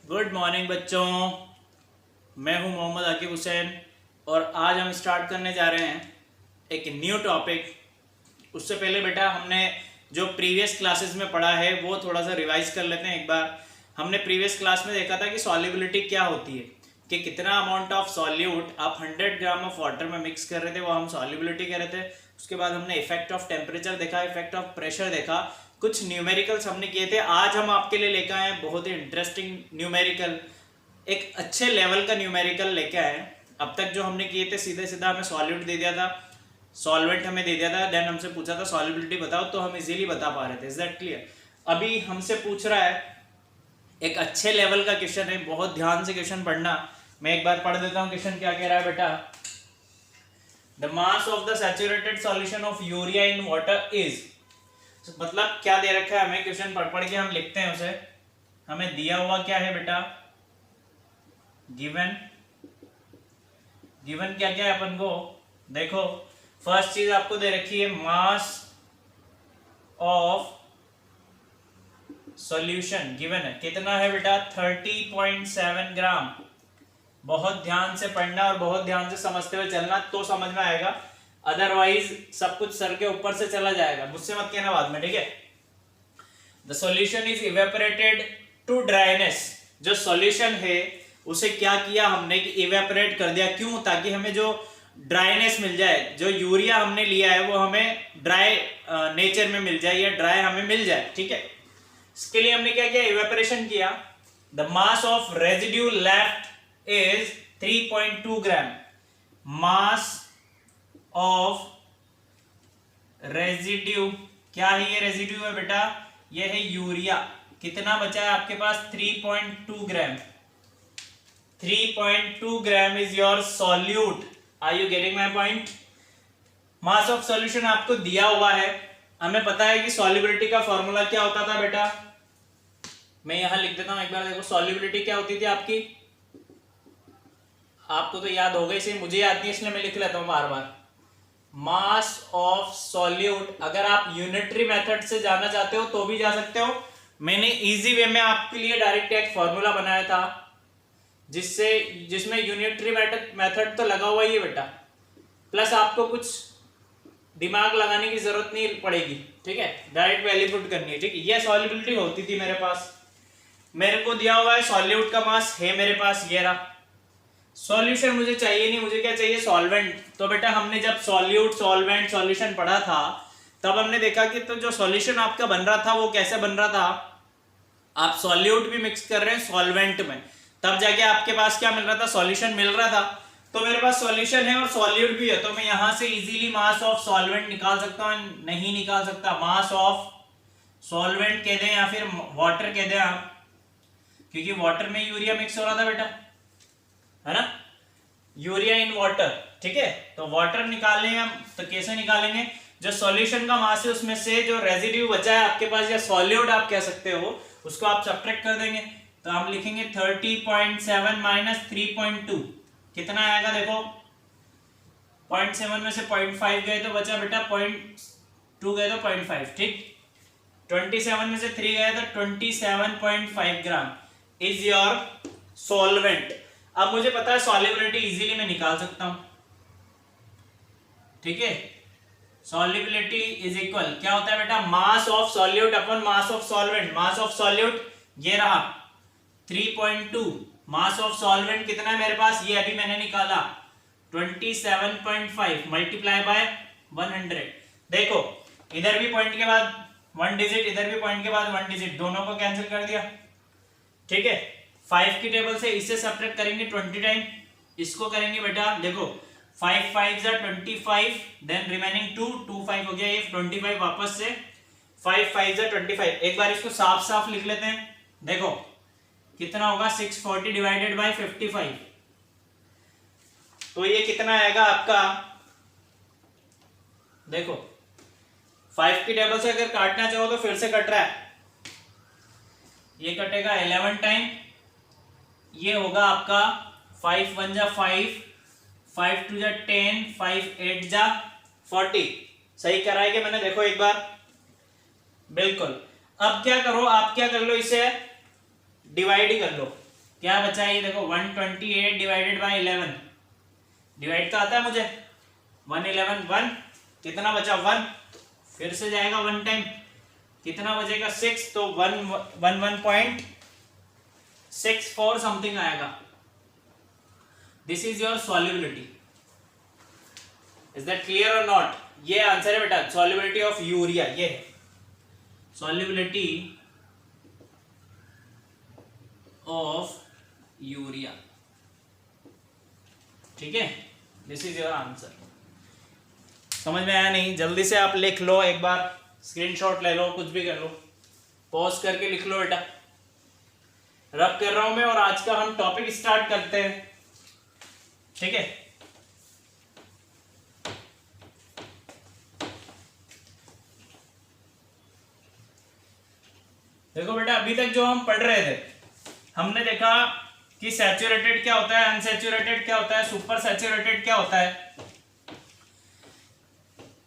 Good morning बच्चों, मैं हूं मोहम्मद आकिब हुसैन और आज हम स्टार्ट करने जा रहे हैं एक न्यू टॉपिक। उससे पहले बेटा हमने जो प्रीवियस क्लासेस में पढ़ा है वो थोड़ा सा रिवाइज कर लेते हैं एक बार। हमने प्रीवियस क्लास में देखा था कि सॉल्युबिलिटी क्या होती है, कि कितना अमाउंट ऑफ सॉल्यूट आप 100 ग्राम ऑफ वाटर में मिक्स कर रहे थे, वो हम सॉल्युबिलिटी कह रहे थे। उसके बाद हमने इफेक्ट ऑफ टेम्परेचर देखा, इफेक्ट ऑफ प्रेशर देखा, कुछ न्यूमेरिकल्स हमने किए थे। आज हम आपके लिए लेकर आए बहुत ही इंटरेस्टिंग न्यूमेरिकल, एक अच्छे लेवल का न्यूमेरिकल लेके आए। अब तक जो हमने किए थे सीधे सीधा हमें सॉल्यूट दे दिया था, सॉल्वेंट हमें दे दिया था, देन हमसे पूछा था सॉल्युबिलिटी बताओ, तो हम इजीली बता पा रहे थे। Is that clear? अभी हमसे पूछ रहा है एक अच्छे लेवल का क्वेश्चन है, बहुत ध्यान से क्वेश्चन पढ़ना। मैं एक बार पढ़ देता हूँ क्वेश्चन क्या कह रहा है बेटा। The mass of the saturated solution of urea in water is, मतलब क्या दे रखा है हमें, क्वेश्चन पढ़ पढ़ के हम लिखते हैं उसे। हमें दिया हुआ क्या है बेटा, गिवन गिवन क्या क्या है अपन को। देखो फर्स्ट चीज आपको दे रखी है मास ऑफ सॉल्यूशन, गिवन है कितना है बेटा 30.7 ग्राम। बहुत ध्यान से पढ़ना और बहुत ध्यान से समझते हुए चलना तो समझ में आएगा, अदरवाइज सब कुछ सर के ऊपर से चला जाएगा। मुझसे मत कहना बाद में, ठीक है। The solution is evaporated to dryness, जो सॉल्यूशन है उसे क्या किया हमने कि इवेपोरेट कर दिया। क्यों? ताकि हमें जो ड्राइनेस मिल जाए, जो यूरिया हमने लिया है वो हमें ड्राई नेचर में मिल जाए या ड्राई हमें मिल जाए, ठीक है। इसके लिए हमने क्या किया, इवेपोरेशन किया। The mass of residue left is 3.2 gram. Mass of residue, क्या है ये रेजिड्यू है बेटा, ये है यूरिया। कितना बचा है आपके पास 3.2 gram. 3.2 gram is your solute. Are you getting my point? Mass of solution आपको दिया हुआ है, हमें पता है कि सॉल्युबिलिटी का फॉर्मूला क्या होता था बेटा। मैं यहां लिख देता हूं एक बार, देखो सॉल्युबिलिटी क्या होती थी आपकी, आपको तो याद हो गई, इसे मुझे याद नहीं इसलिए मैं लिख लेता हूं बार बार। मास ऑफ सॉल्यूट, अगर आप यूनिटरी मेथड से जाना चाहते हो तो भी जा सकते हो। मैंने इजी वे में आपके लिए डायरेक्ट एक फॉर्मूला बनाया था जिसमें यूनिटरी मेथड तो लगा हुआ ही है बेटा, प्लस आपको कुछ दिमाग लगाने की जरूरत नहीं पड़ेगी, ठीक है। डायरेक्ट वैल्यू पुट करनी है, ठीक है। ये सॉल्युबिलिटी होती थी मेरे पास। मेरे को दिया हुआ है सॉल्यूट का मास है मेरे पास, ये रहा। सॉल्यूशन मुझे चाहिए नहीं, मुझे क्या चाहिए, सॉल्वेंट। तो बेटा हमने जब सॉल्यूट सॉल्वेंट सॉल्यूशन पढ़ा था तब हमने देखा कि तो जो सॉल्यूशन आपका बन रहा था वो कैसे बन रहा था, आप सॉल्यूट भी मिक्स कर रहे हैं सॉल्वेंट में, तब जाके आपके पास क्या मिल रहा था, सॉल्यूशन मिल रहा था। तो मेरे पास सॉल्यूशन है और सॉल्यूट भी है, तो मैं यहां से इजीली मास ऑफ सॉल्वेंट निकाल सकता हूं, नहीं निकाल सकता। मास ऑफ सॉल्वेंट कह दें या फिर वाटर कह दें आप, क्योंकि वाटर में यूरिया मिक्स हो रहा था बेटा, है ना, यूरिया इन वाटर, ठीक है। तो वाटर निकालेंगे हम, तो कैसे निकालेंगे, जो सॉल्यूशन का मास है उसमें से जो रेजिड्यू बचा है आपके पास या सॉल्यूट आप कह सकते हो, उसको आप सब्ट्रैक्ट कर देंगे। तो हम लिखेंगे 30.7 माइनस 3.2, कितना आएगा देखो, 0.7 में से 0.5 गए तो बचा बेटा 0.2 गए तो 0.5, ठीक। 27 में से 3 गए तो 27.5 ग्राम इज योर सॉल्वेंट। अब मुझे पता है सॉल्युबिलिटी इजीली मैं निकाल सकता हूं, ठीक है। सॉल्युबिलिटी इज इक्वल क्या होता है बेटा, mass of solute upon mass of solvent. Mass of solute ये रहा 3.2, मास ऑफ सॉल्वेंट कितना है मेरे पास, ये अभी मैंने निकाला 27.5 मल्टीप्लाई बाय 100। देखो इधर भी पॉइंट के बाद 1 डिजिट, इधर भी पॉइंट के बाद 1 डिजिट, दोनों को कैंसिल कर दिया, ठीक है। 5 की टेबल से इससे सब्ट्रैक्ट करेंगे 20 टाइम, इसको करेंगे बेटा, देखो 5 5 जा 25, देन रिमेनिंग 2 2 5 हो गया, ये 25 वापस से 5 5 जा 25। एक बार इसको साफ साफ लिख लेते हैं, देखो कितना होगा 640 डिवाइडेड बाय 55, तो ये कितना आएगा आपका, देखो 5 की टेबल से अगर काटना चाहो तो फिर से कट रहा है, ये कटेगा 11 टाइम, ये होगा आपका 5 1 जा 5, 5 2 जा 10, 5 8 जा 40। सही कराया कि मैंने, देखो एक बार, बिल्कुल। अब क्या करो, आप क्या कर लो, इसे डिवाइड ही कर लो, क्या बचा है ये देखो 128 डिवाइडेड बाय 11, डिवाइड तो आता है मुझे, 111 1, कितना बचा 1, फिर से जाएगा 1 टाइम, कितना बचेगा 6, तो 111.64 समथिंग आएगा। This is your solubility. Is that clear और नॉट? ये आंसर है बेटा, सॉल्युबिलिटी ऑफ यूरिया, ये है सॉल्युबिलिटी ऑफ यूरिया, ठीक है, दिस इज योर आंसर। समझ में आया नहीं? जल्दी से आप लिख लो, एक बार स्क्रीनशॉट ले लो, कुछ भी कर लो, पॉज करके लिख लो बेटा। रब कर रहा हूं मैं और आज का हम टॉपिक स्टार्ट करते हैं, ठीक है। देखो बेटा, अभी तक जो हम पढ़ रहे थे, हमने देखा कि सैचुरेटेड क्या होता है, अनसैचुरेटेड क्या होता है, सुपर सैचुरेटेड क्या होता है।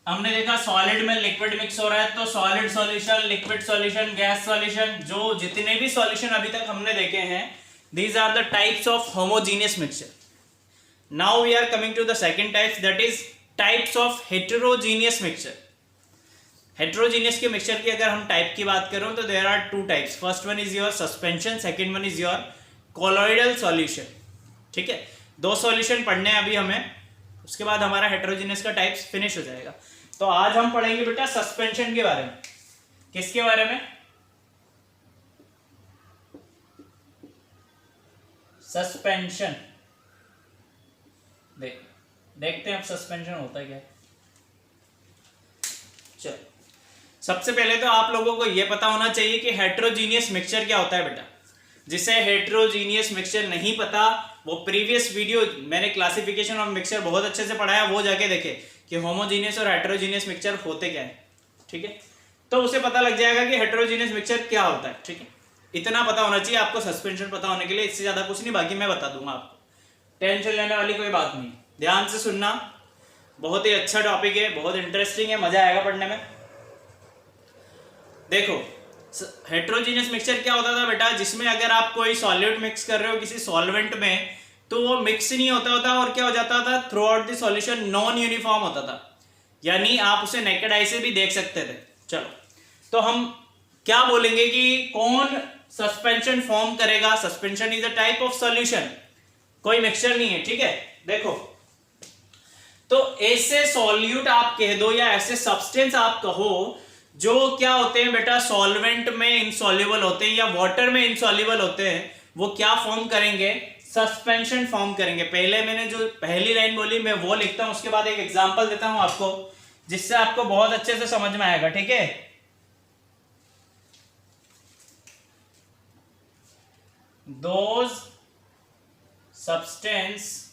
हमने देखा सॉलिड में लिक्विड मिक्स हो रहा है तो solid solution, liquid solution, gas solution, जो जितने भी सॉल्यूशन अभी तक हमने देखे हैं, these are the types of homogeneous mixture. Now we are coming to the second types, that is types of heterogeneous mixture. Heterogeneous के मिक्सचर की अगर हम टाइप की बात करें तो there are two types. First one is your suspension, second one is your colloidal solution, ठीक है। दो सॉल्यूशन पढ़ने हैं अभी हमें, उसके बाद हमारा हेटेरोजीनियस का टाइप्स फिनिश हो जाएगा। तो आज हम पढ़ेंगे बेटा सस्पेंशन के बारे में। किसके बारे में? सस्पेंशन। देखते हैं अब सस्पेंशन होता है क्या। चलो, सबसे पहले तो आप लोगों को यह पता होना चाहिए कि हेटेरोजीनियस मिक्सचर क्या होता है बेटा। जिसे हेटेरोजीनियस मिक्सचर नहीं पता, वो प्रीवियस वीडियो मैंने क्लासिफिकेशन ऑफ मिक्सचर बहुत अच्छे से पढ़ाया, वो जाके देखे कि होमोजीनियस और हेटेरोजीनियस मिक्सचर होते क्या है, ठीक है। तो उसे पता लग जाएगा कि हेटेरोजीनियस मिक्सचर क्या होता है, ठीक है। इतना पता होना चाहिए आपको सस्पेंशन पता होने के लिए, इससे ज्यादा कुछ नहीं, बाकी मैं बता दूंगा आपको, टेंशन लेने वाली कोई बात नहीं। ध्यान से सुनना, बहुत ही अच्छा टॉपिक है, बहुत इंटरेस्टिंग है, मजा आएगा पढ़ने में। देखो, हेटेरोजीनियस मिक्सचर क्या होता था बेटा, जिसमें अगर आप कोई सॉल्यूट मिक्स कर रहे हो किसी सॉल्वेंट में, तो वो मिक्स नहीं होता और क्या हो जाता था, through out the solution non uniform होता था, यानी आप उसे नेकेड आई से भी देख सकते थे। चलो, तो हम क्या बोलेंगे कि कौन सस्पेंशन फॉर्म करेगा। Suspension is a type of solution, कोई मिक्सचर नहीं है, ठीक है। देखो, तो ऐसे सॉल्यूट आप कह दो या ऐसे सब्सटेंस आप कहो जो क्या होते हैं बेटा, सॉल्वेंट में इनसॉल्युबल होते हैं या वाटर में इनसॉल्युबल होते हैं, वो क्या फॉर्म करेंगे, सस्पेंशन फॉर्म करेंगे। पहले मैंने जो पहली लाइन बोली मैं वो लिखता हूं, उसके बाद एक एग्जांपल देता हूं आपको, जिससे आपको बहुत अच्छे से समझ में आएगा, ठीक है। Those substance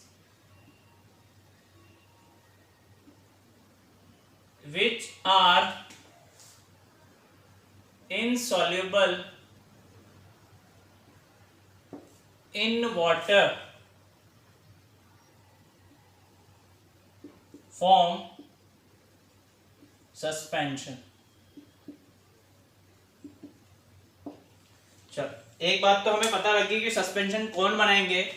which are insoluble in water form suspension। चलो, एक बात तो हमें पता लगी कि सस्पेंशन कौन बनाएंगे,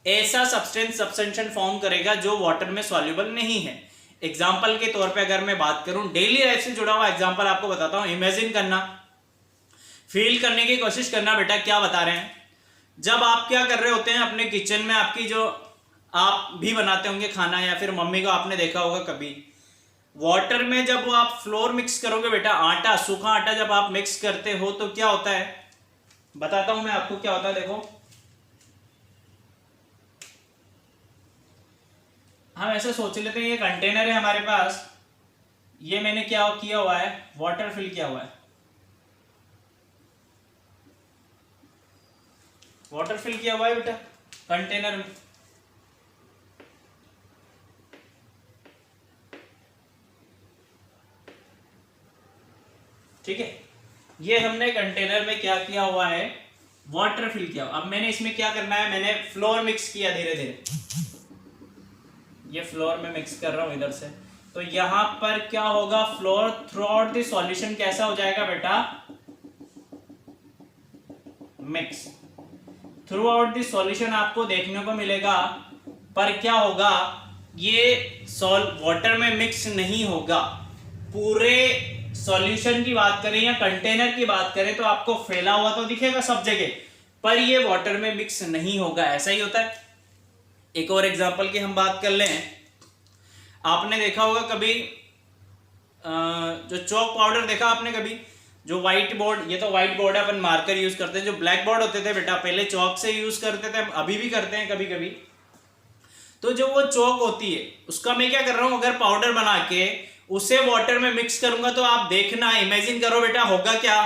ऐसा सब्सटेंस सस्पेंशन फॉर्म करेगा जो वाटर में सॉल्युबल नहीं है। एग्जाम्पल के तौर पे अगर मैं बात करूं, डेली लाइफ से जुड़ा हुआ एग्जाम्पल आपको बताता हूं, इमेजिन करना, फील करने की कोशिश करना बेटा क्या बता रहे हैं। जब आप क्या कर रहे होते हैं अपने किचन में, आपकी जो आप भी बनाते होंगे खाना या फिर मम्मी को आपने देखा होगा कभी, वाटर में जब वो आप फ्लोर मिक्स करोगे बेटा, आटा, सूखा आटा जब आप मिक्स करते हो तो क्या होता है, बताता हूं मैं आपको क्या होता है। देखो, हम ऐसे सोच लेते हैं ये कंटेनर है हमारे पास, ये मैंने क्या किया हुआ है, वाटर फिल किया हुआ है, वाटर फिल किया हुआ है बेटा कंटेनर में। ठीक है, ये हमने कंटेनर में क्या किया हुआ है, वाटर फिल किया। अब मैंने इसमें क्या करना है, मैंने फ्लोर मिक्स किया धीरे धीरे, ये फ्लोर में मिक्स कर रहा हूं इधर से, तो यहां पर क्या होगा, floor through out the solution कैसा हो जाएगा बेटा, mix. Through out this solution आपको देखने को मिलेगा, पर क्या होगा, ये वाटर में मिक्स नहीं होगा। पूरे सॉल्यूशन की बात करें या कंटेनर की बात करें तो आपको फैला हुआ तो दिखेगा सब जगह, पर ये वाटर में मिक्स नहीं होगा। ऐसा ही होता है। एक और एग्जांपल की हम बात कर लें, आपने देखा होगा कभी जो चॉक पाउडर देखा आपने कभी, जो व्हाइट बोर्ड, ये तो व्हाइट बोर्ड है, अपन मार्कर यूज करते हैं। जो ब्लैक बोर्ड होते थे बेटा, पहले चॉक से यूज करते थे, अभी भी करते हैं कभी कभी। तो जो वो चॉक होती है उसका मैं क्या कर रहा हूं, अगर पाउडर बना के उसे वाटर में मिक्स करूंगा तो आप देखना, इमेजिन करो बेटा, होगा क्या,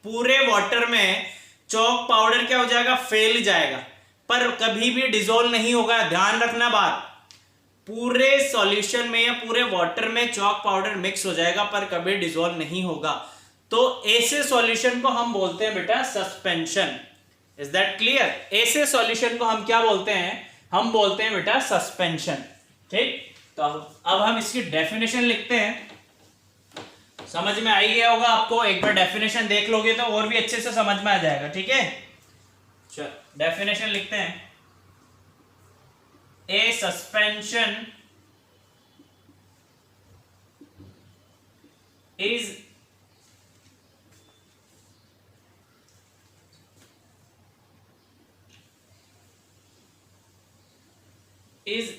पूरे वाटर में चॉक पाउडर क्या हो जाएगा, फैल जाएगा, पर कभी भी डिसॉल्व नहीं होगा। ध्यान रखना बात, पूरे सॉल्यूशन में या पूरे वाटर में चॉक पाउडर मिक्स हो जाएगा पर कभी डिसॉल्व नहीं होगा। तो ऐसे सॉल्यूशन को हम बोलते हैं बेटा सस्पेंशन। Is that clear? ऐसे सॉल्यूशन को हम क्या बोलते हैं, हम बोलते हैं बेटा सस्पेंशन। ठीक, तो अब हम इसकी डेफिनेशन लिखते हैं। समझ में आई गया होगा आपको, एक बार डेफिनेशन देख लोगे तो और भी अच्छे से समझ में आ जाएगा। ठीक है, चलो डेफिनेशन लिखते हैं। A suspension is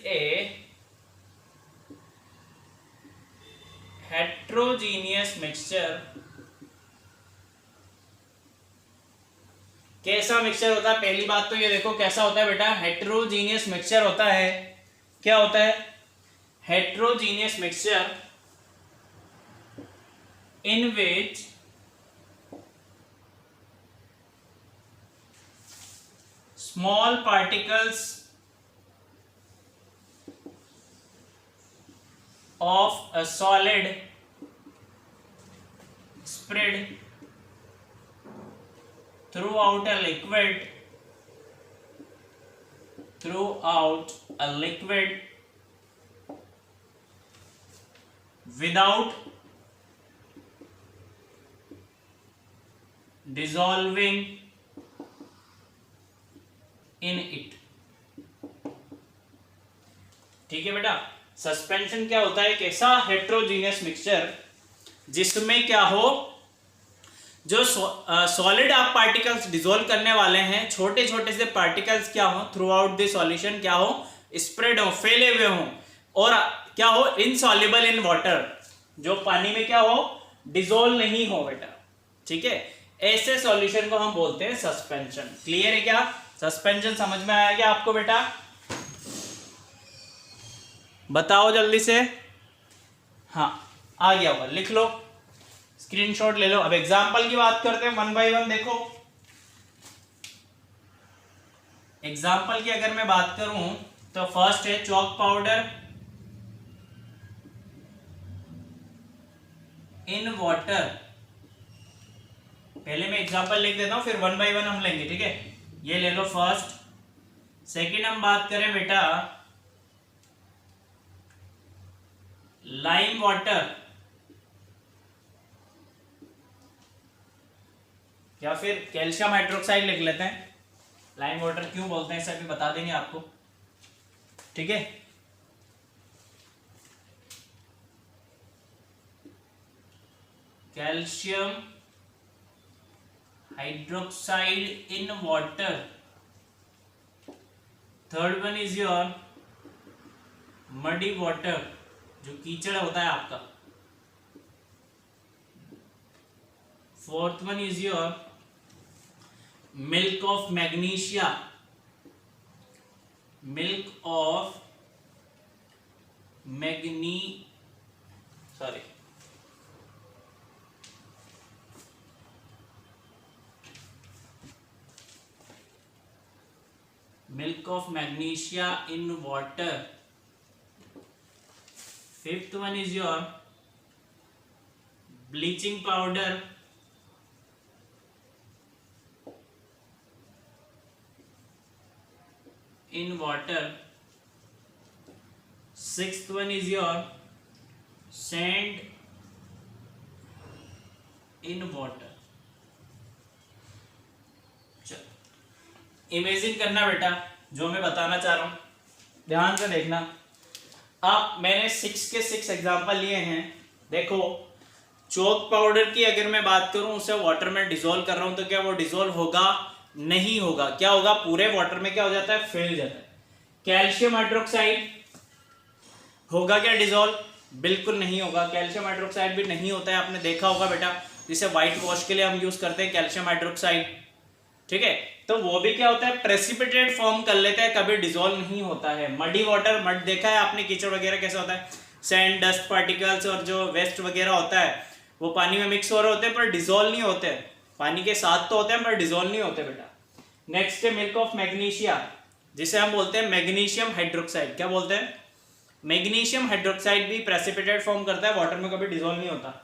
a heterogeneous mixture। कैसा मिक्सचर होता है, पहली बात तो ये देखो कैसा होता है बेटा, हेटेरोजीनियस मिक्सचर होता है। क्या होता है, heterogeneous mixture in which small particles of a solid spread throughout a liquid without dissolving in it। ठीक है बेटा, सस्पेंशन क्या होता है, एक ऐसा हेट्रोजीनियस मिक्सचर जिसमें क्या हो, जो सॉलिड आप पार्टिकल्स डिसॉल्व करने वाले हैं, छोटे छोटे से पार्टिकल्स क्या हो, थ्रू आउट द सॉल्यूशन क्या हो, स्प्रेड हो, फैले हुए हो, और क्या हो, इनसॉल्युबल इन वाटर, जो पानी में क्या हो, डिसॉल्व नहीं हो बेटा। ठीक है, ऐसे सॉल्यूशन को हम बोलते हैं सस्पेंशन। क्लियर है क्या, सस्पेंशन समझ में आया क्या आपको बेटा? बताओ जल्दी से। हाँ आ गया होगा, लिख लो, स्क्रीनशॉट ले लो। अब एग्जाम्पल की बात करते हैं, वन बाय वन देखो। एग्जाम्पल की अगर मैं बात करूं तो फर्स्ट है चॉक पाउडर इन वाटर। पहले मैं एग्जाम्पल लिख देता हूं, फिर वन बाय वन हम लेंगे। ठीक है, ये ले लो फर्स्ट। सेकंड हम बात करें बेटा लाइम वाटर, या फिर कैल्शियम हाइड्रोक्साइड लिख लेते हैं। लाइम वाटर क्यों बोलते हैं इसे अभी बता देंगे आपको। ठीक है, calcium hydroxide in water. Third one is your muddy water, जो कीचड़ होता है आपका। Fourth one is your milk of magnesia, milk of magne sorry milk of magnesia in water. Fifth one is your bleaching powder in water. Sixth one is your sand in water. Imagine करना बेटा, जो मैं बताना चाह रहा हूँ ध्यान से देखना। अब मैंने 6 के 6 एग्जाम्पल लिए हैं। देखो चौक पाउडर की अगर मैं बात करूं, उसे वाटर में डिसॉल्व कर रहा हूं, तो क्या वो डिसॉल्व होगा? नहीं होगा। क्या होगा? पूरे वाटर में क्या हो जाता है? फैल जाता है। कैल्शियम हाइड्रोक्साइड होगा क्या डिसॉल्व? बिल्कुल नहीं होगा। कैल्शियम हाइड्रोक्साइड भी नहीं होता है, आपने देखा होगा बेटा, जिसे व्हाइट वॉश के लिए हम यूज करते हैं कैल्शियम हाइड्रोक्साइड, ठीक है। तो वो भी क्या होता है? प्रेसिपिटेट फॉर्म कर लेता है, कभी डिसॉल्व नहीं होता है। मडी वाटर, मड देखा है आपने, कीचड़ वगैरह कैसा होता है, सैंड, डस्ट पार्टिकल्स और जो वेस्ट वगैरह होता है वो पानी में मिक्स हो रहे होते हैं पर डिसॉल्व नहीं होते। पानी के साथ तो होते हैं पर डिसॉल्व नहीं होते बेटा। नेक्स्ट है मिल्क ऑफ मैग्नीशिया, जिसे हम बोलते हैं मैग्नीशियम हाइड्रोक्साइड। क्या बोलते हैं? मैग्नीशियम हाइड्रोक्साइड भी प्रेसिपिटेट फॉर्म करता है, वाटर में कभी डिसॉल्व नहीं होता।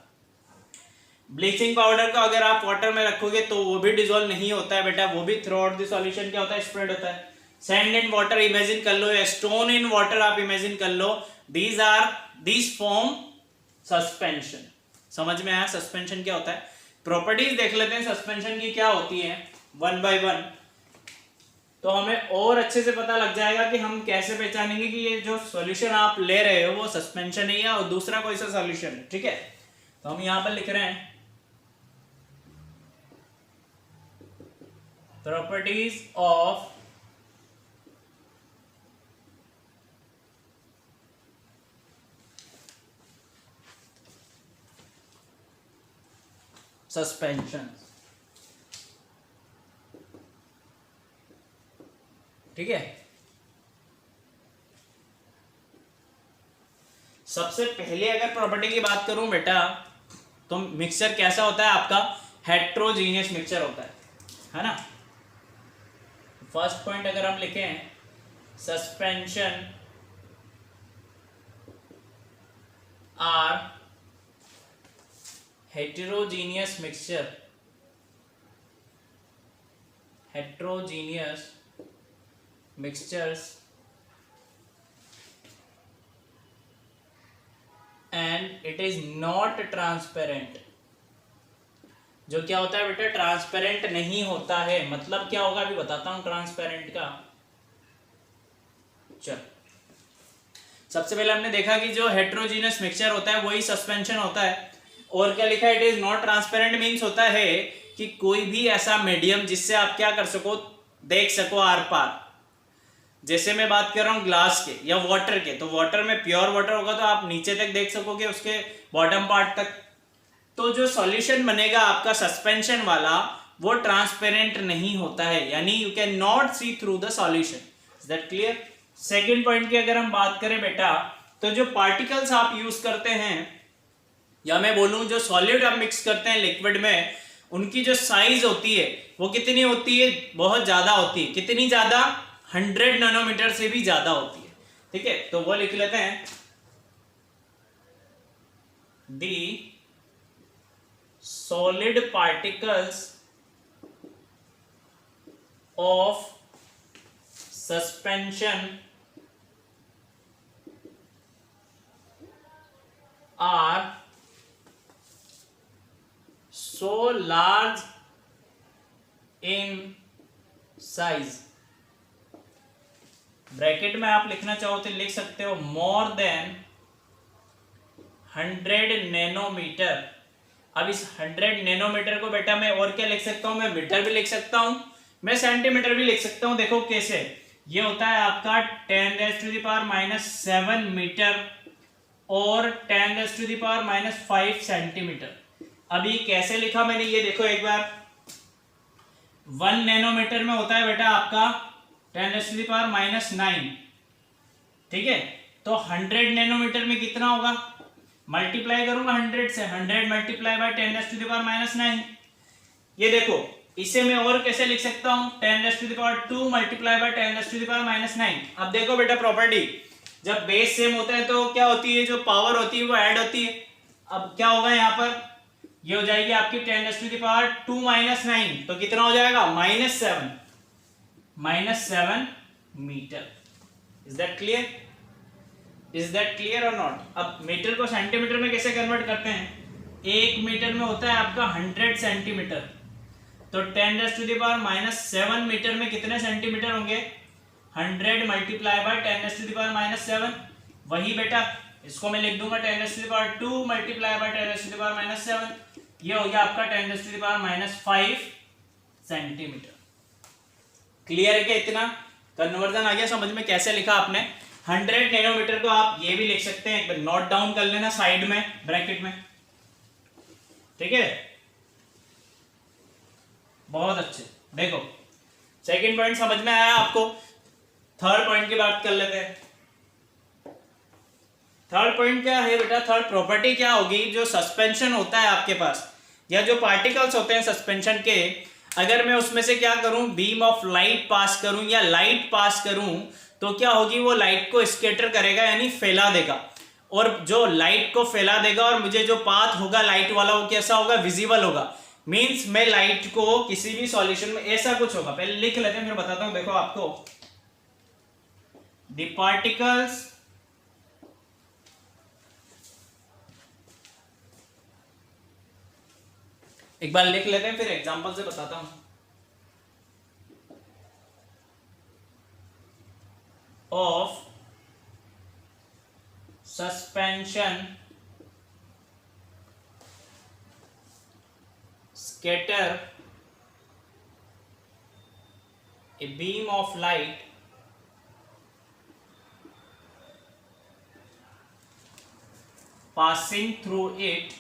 ब्लीचिंग पाउडर को अगर आप वाटर में रखोगे तो वो भी डिसॉल्व नहीं होता है बेटा, वो भी थ्रू आउट द सॉल्यूशन क्या होता है? स्प्रेड होता है। सैंड इन वाटर इमेजिन कर लो, या स्टोन इन वाटर आप इमेजिन कर लो, दीज फॉर्म सस्पेंशन। समझ में आया सस्पेंशन क्या होता है? प्रॉपर्टीज देख लेते हैं सस्पेंशन की क्या होती है वन बाय वन, तो हमें और अच्छे से पता लग जाएगा कि हम कैसे पहचानेंगे कि ये जो सॉल्यूशन आप ले रहे हो वो सस्पेंशन है या दूसरा कोई सा सॉल्यूशन है, ठीक है। तो हम यहां पर लिख रहे हैं प्रॉपर्टीज ऑफ सस्पेंशन, ठीक है। सबसे पहले अगर प्रॉपर्टी की बात करूं बेटा, तो मिक्सचर कैसा होता है आपका? हेट्रोजीनियस मिक्सचर होता है ना। फर्स्ट पॉइंट अगर हम लिखें, suspension are heterogeneous mixture, heterogeneous mixtures and it is not transparent। जो क्या होता है बेटा? ट्रांसपेरेंट नहीं होता है। मतलब क्या होगा अभी बताता हूं ट्रांसपेरेंट का। चल सबसे पहले हमने देखा कि जो हेट्रोजीनियस मिक्सचर होता है वही सस्पेंशन होता है। और क्या लिखा है? It is not transparent means होता है कि कोई भी ऐसा मीडियम जिससे आप क्या कर सको, देख सको आर पार। जैसे मैं बात कर रहा हूं ग्लास के या वाटर के, तो वाटर में प्योर वाटर होगा तो आप नीचे तक देख सकोगे, उसके बॉटम पार्ट तक। तो जो सॉल्यूशन बनेगा आपका सस्पेंशन वाला, वो ट्रांसपेरेंट नहीं होता है, यानी you can not see through the solution. Is that clear? Second point की अगर हम बात करें बेटा, तो जो पार्टिकल्स आप यूज करते हैं, या मैं बोलूं जो सॉलिड आप मिक्स करते हैं लिक्विड में, उनकी जो साइज होती है वो कितनी होती है? बहुत ज्यादा होती है। कितनी ज्यादा? 100 नैनोमीटर से भी ज्यादा होती है, ठीक है। तो वो लिख लेते हैं, the solid particles of suspension are so large in size। Bracket में आप लिखना चाहो तो लिख सकते हो मोर देन 100 नैनोमीटर। अब इस 100 नैनोमीटर को बेटा मैं और क्या लिख सकता हूं? मैं मीटर भी लिख सकता हूं, मैं सेंटीमीटर भी लिख सकता हूं। देखो कैसे, ये होता है आपका 10⁻⁻7 मीटर और 10⁻⁻5 सेंटीमीटर। अभी कैसे लिखा मैंने, ये देखो एक बार। 1 नैनोमीटर में होता है बेटा आपका 10⁻⁹, ठीक है। तो 100 नैनोमीटर में कितना होगा? मल्टीप्लाई करूंगा 100 से, 100 मल्टीप्लाई बाय 10⁻⁹। ये देखो, इसे मैं और कैसे लिख सकता हूं? 10⁻² मल्टीप्लाई बाय 10⁻⁹। अब देखो बेटा प्रॉपर्टी, जब बेस सेम होता है तो क्या होती है? जो पावर होती है वो ऐड होती है। अब क्या होगा यहाँ पर? ये हो जाएगी आपकी 10⁻² - 9, तो कितना हो जाएगा? -7 metre. Is that clear? Is that clear और नॉट? अब मीटर को सेंटीमीटर में कैसे कन्वर्ट करते हैं? 1 मीटर में होता है आपका 100 सेंटीमीटर। तो 10⁻⁻7 मीटर में कितने सेंटीमीटर होंगे? 100 मल्टीप्लाई बाय 10⁻⁻7। वही बेटा इसको मैं लिख दूंगा 10⁻2 मल्टीप्लाई बाय 10⁻⁻7। ये हो गया आपका 10⁻5 सेंटीमीटर। क्लियर है क्या? इतना कन्वर्जन आ गया समझ में कैसे लिखा आपने? 100 नैनोमीटर को आप ये भी लिख सकते हैं, एक बार नोट डाउन कर लेना साइड में ब्रैकेट में, ठीक है? बहुत अच्छे। देखो सेकंड पॉइंट समझ में आया आपको? थर्ड पॉइंट की बात कर लेते हैं। थर्ड पॉइंट क्या है बेटा? थर्ड प्रॉपर्टी क्या होगी? जो सस्पेंशन होता है आपके पास या जो पार्टिकल्स होते हैं सस्पेंशन के, अगर मैं उसमें से क्या करूं, बीम ऑफ लाइट पास करूं या लाइट पास करूं, तो क्या होगी? वो लाइट को स्कैटर करेगा यानी फैला देगा, और जो लाइट को फैला देगा और मुझे जो पाथ होगा लाइट वाला वो कैसा होगा? विजिबल होगा। मींस मैं लाइट को किसी भी सॉल्यूशन में ऐसा कुछ होगा, पहले लिख लेते हैं फिर बताता हूं। देखो आपको द पार्टिकल्स एक बार लिख लेते हैं फिर एग्जांपल से बताता हूं। Of suspension scatter a beam of light passing through it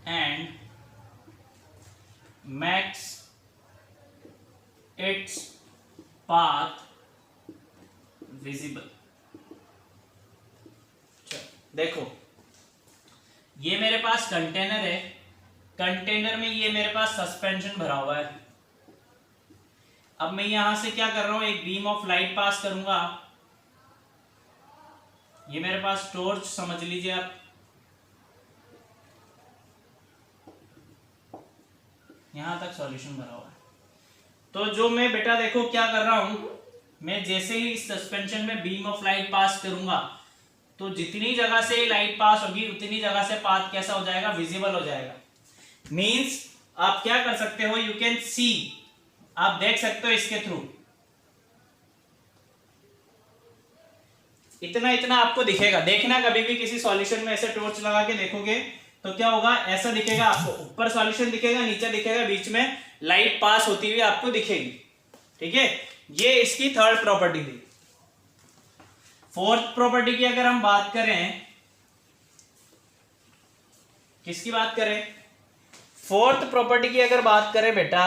and makes its path visible। देखो ये मेरे पास कंटेनर है, कंटेनर में ये मेरे पास सस्पेंशन भरा हुआ है। अब मैं यहां से क्या कर रहा हूं? एक बीम ऑफ लाइट पास करूंगा। ये मेरे पास टॉर्च समझ लीजिए आप, यहां तक सॉल्यूशन भरा हुआ है। तो जो मैं बेटा देखो क्या कर रहा हूं, मैं जैसे ही इस सस्पेंशन में बीम ऑफ लाइट पास करूंगा तो जितनी जगह से लाइट पास होगी उतनी जगह से पाथ कैसा हो जाएगा? विजिबल हो जाएगा। मींस आप क्या कर सकते हो? यू कैन सी, आप देख सकते हो इसके थ्रू, इतना इतना आपको दिखेगा। देखना कभी भी किसी सॉल्यूशन में ऐसे टॉर्च लगा के देखोगे तो क्या होगा? ऐसा दिखेगा आपको, ऊपर सॉल्यूशन दिखेगा, नीचे दिखेगा, बीच में लाइट पास होती हुई आपको दिखेगी, ठीक है? ये इसकी थर्ड प्रॉपर्टी थी। फोर्थ प्रॉपर्टी की अगर हम बात करें, किसकी बात करें? फोर्थ प्रॉपर्टी की अगर बात करें बेटा,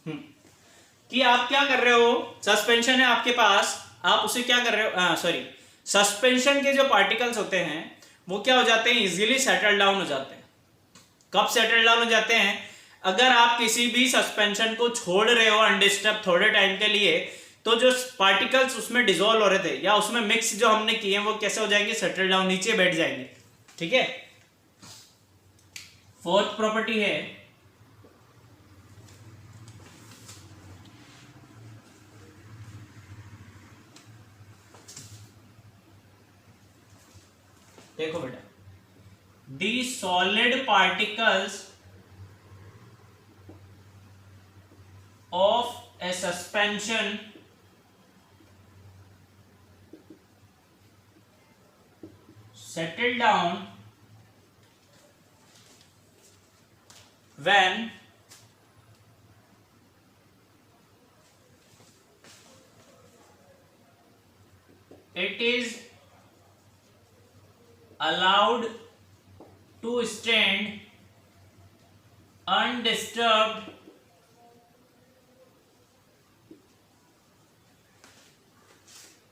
कि आप क्या कर रहे हो? सस्पेंशन है आपके पास, आप उसे क्या कर रहे हो? सॉरी, सस्पेंशन के जो पार्टिकल्स होते हैं वो क्या हो जाते हैं? इजीली सेटल डाउन हो जाते हैं। कब सेटल डाउन हो जाते हैं? अगर आप किसी भी सस्पेंशन को छोड़ रहे हो अनडिस्टर्ब थोड़े टाइम के लिए, तो जो पार्टिकल्स उसमें डिसॉल्व हो रहे थे या उसमें मिक्स जो हमने किए हैं वो कैसे हो जाएंगे? सेटल डाउन, नीचे बैठ जाएंगे, ठीक है? फोर्थ प्रॉपर्टी है देखो बेटा, दी solid particles of A suspension settle down when it is allowed to stand undisturbed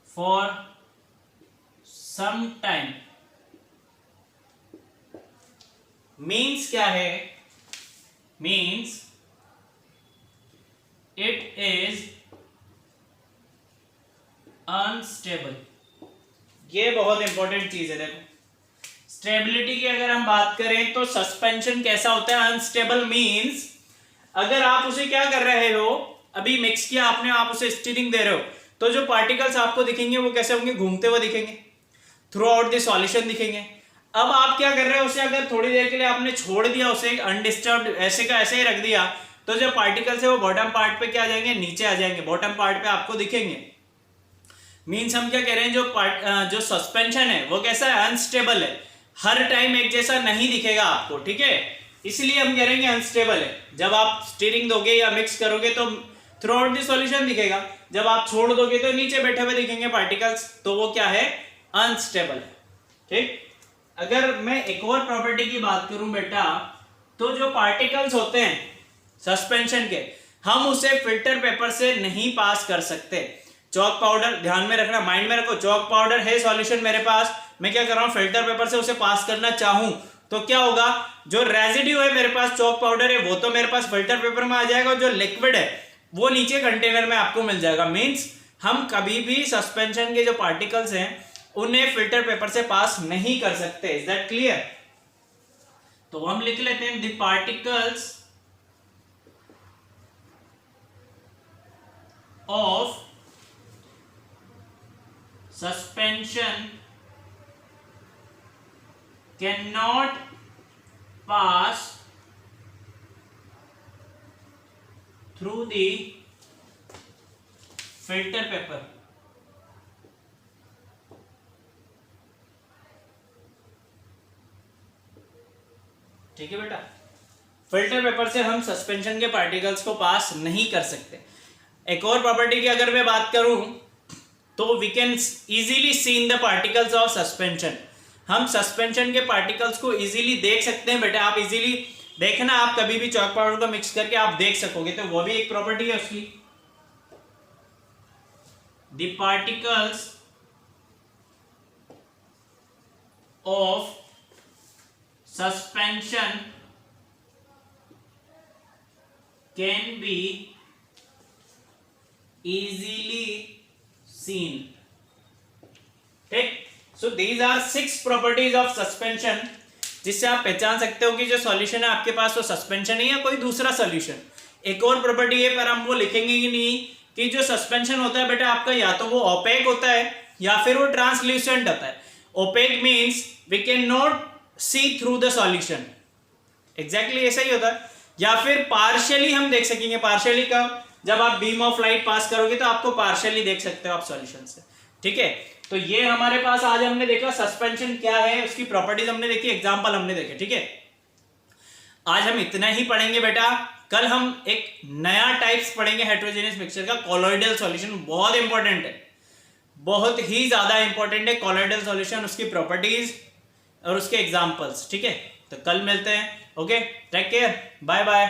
for some time। Means क्या है? Means it is unstable. ये बहुत इंपॉर्टेंट चीज है। देखो स्टेबिलिटी की अगर हम बात करें तो सस्पेंशन कैसा होता है? अनस्टेबल। मीन्स अगर आप उसे क्या कर रहे हो, अभी मिक्स किया आपने, आप उसे स्टीयरिंग दे रहे हो, तो जो पार्टिकल्स आपको दिखेंगे वो कैसे होंगे? घूमते हुए दिखेंगे, थ्रू आउट द सॉल्यूशन दिखेंगे। अब आप क्या कर रहे हो, उसे अगर थोड़ी देर के लिए आपने छोड़ दिया, उसे अनडिस्टर्ब्ड ऐसे का ऐसे ही रख दिया, तो जो पार्टिकल्स है वो बॉटम पार्ट पे क्या आ जाएंगे, नीचे आ जाएंगे, बॉटम पार्ट पे आपको दिखेंगे। मीन्स हम क्या कह रहे हैं, जो सस्पेंशन है वो कैसा है, अनस्टेबल है, हर टाइम एक जैसा नहीं दिखेगा आपको, ठीक है, इसलिए हम कह रहे हैं कि अनस्टेबल है। जब आप स्टीयरिंग दोगे या मिक्स करोगे तो थ्रू आउट द सॉल्यूशन दिखेगा, जब आप छोड़ दोगे तो नीचे बैठे हुए दिखेंगे पार्टिकल्स, तो वो क्या है, अनस्टेबल है, ठीक। अगर मैं एक और प्रॉपर्टी की बात करूं बेटा, तो जो पार्टिकल्स होते हैं सस्पेंशन के, हम उसे फिल्टर पेपर से नहीं पास कर सकते। चॉक पाउडर, ध्यान में रखना, माइंड में रखो, चॉक पाउडर है सॉल्यूशन मेरे पास, मैं क्या कर रहा हूं, फिल्टर पेपर से उसे पास करना चाहूं तो क्या होगा, जो रेजिड्यू है मेरे पास, चॉक पाउडर है, वो तो मेरे पास फिल्टर पेपर में आ जाएगा, और जो लिक्विड है वो नीचे कंटेनर में आपको मिल जाएगा। मींस हम कभी भी सस्पेंशन के जो पार्टिकल्स हैं उन्हें फिल्टर पेपर से पास नहीं कर सकते। Is that clear? तो हम लिख लेते हैं, the particles of suspension cannot pass through the filter paper। ठीक है बेटा, फिल्टर पेपर से हम सस्पेंशन के पार्टिकल्स को पास नहीं कर सकते। एक और प्रॉपर्टी की अगर मैं बात करूं, तो we can easily see in the particles of suspension. हम सस्पेंशन के पार्टिकल्स को इजीली देख सकते हैं बेटा, आप इजीली देखना, आप कभी भी चॉक पाउडर को मिक्स करके आप देख सकोगे, तो वो भी एक प्रॉपर्टी है उसकी। The particles of suspension can be easily seen। ठीक, so these are 6 properties of suspension, जिससे आप पहचान सकते हो कि जो सॉल्यूशन है आपके पास वो सस्पेंशन है या कोई दूसरा सॉल्यूशन। एक और प्रॉपर्टी है, पर हम वो लिखेंगे ही नहीं, कि जो सस्पेंशन होता है बेटा आपका, या तो वो ओपेक होता है या फिर वो ट्रांसल्यूसेंट होता है। Opaque means we can not see through the solution, exactly ऐसा ही होता है। या फिर पार्शियली हम देख सकेंगे, पार्शियली कब, जब आप बीम ऑफ लाइट पास करोगे तो आपको पार्शियली देख सकते हो आप सॉल्यूशन से, ठीक है। तो ये हमारे पास आज हमने देखा सस्पेंशन क्या है, उसकी प्रॉपर्टीज हमने देखी, एग्जांपल हमने देखे, ठीक है। आज हम इतना ही पढ़ेंगे बेटा, कल हम एक नया टाइप्स पढ़ेंगे हेटेरोजेनियस मिक्सचर का, कॉलॉइडल सॉल्यूशन। बहुत इंपॉर्टेंट है, बहुत ही ज्यादा इंपॉर्टेंट है कॉलॉइडल सॉल्यूशन, उसकी प्रॉपर्टीज और उसके एग्जांपल्स, ठीक है। तो कल मिलते हैं, okay, take care, bye bye.